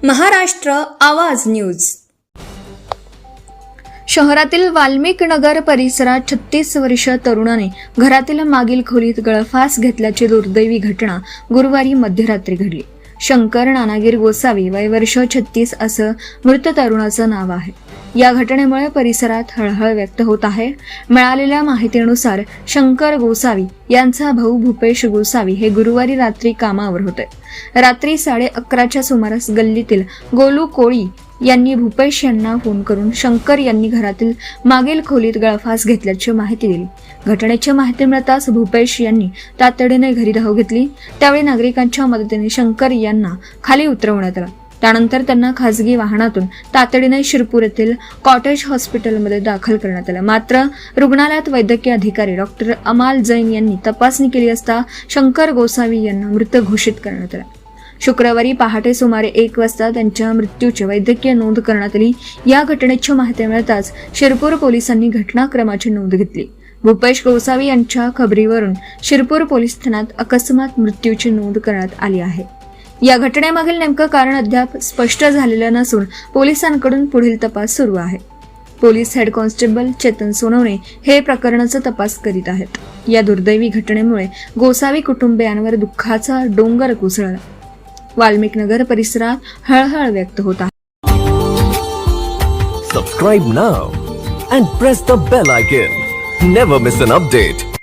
महाराष्ट्र आवाज न्यूज. शहरातील वाल्मिक नगर परिसरात 36 वर्षीय तरुणाने घरातील मागील खोलीत गळफास घेतल्याची दुर्दैवी घटना गुरुवारी मध्यरात्री घडली. शंकर नानागीर गोसावी वय वर्ष 36 असं मृत तरुणाचं नाव आहे. या घटनेमुळे परिसरात हळहळ व्यक्त होत आहे. मिळालेल्या माहितीनुसार शंकर गोसावी यांचा भाऊ भूपेश गोसावी हे गुरुवारी रात्री कामावर होते. रात्री 11:30च्या सुमारास गल्लीतील गोलू कोळी यांनी भूपेश यांना फोन करून शंकर यांनी घरातील मागील खोलीत गळफास घेतल्याची माहिती दिली. घटनेची माहिती मिळताच भूपेश यांनी तातडीने घरी धाव घेतली. त्यावेळी नागरिकांच्या मदतीने शंकर यांना खाली उतरवण्यात आलं. त्यानंतर त्यांना खासगी वाहनातून तातडीने शिरपूर येथील कॉटेज हॉस्पिटलमध्ये दाखल करण्यात आलं. मात्र रुग्णालयात वैद्यकीय अधिकारी डॉक्टर अमाल जैन यांनी तपासणी केली असता शंकर गोसावी यांना मृत घोषित करण्यात आलं. शुक्रवारी पहाटे सुमारे 1 वाजता त्यांच्या मृत्यूची वैद्यकीय नोंद करण्यात आली. या घटनेची माहिती मिळताच शिरपूर पोलिसांनी घटनाक्रमाची नोंद घेतली. भूपेश गोसावी यांच्या खबरीवरून शिरपूर पोलीस ठाण्यात अकस्मात मृत्यूची नोंद करण्यात आली आहे. या घटनेमागील नेमकं कारण अद्याप स्पष्ट झालेलं नसून पोलिसांकडून पुढील तपास सुरू आहे. Police head constable Chetan Sonawane हे प्रकरणाचा तपास करीत आहेत. या दुर्दैवी घटनेमुळे गोसावी कुटुंबियांवर दुःखाचा डोंगर कोसळला. वाल्मिक नगर परिसरात हळहळ व्यक्त होत आहे. Subscribe now and press the bell icon. Never miss an update.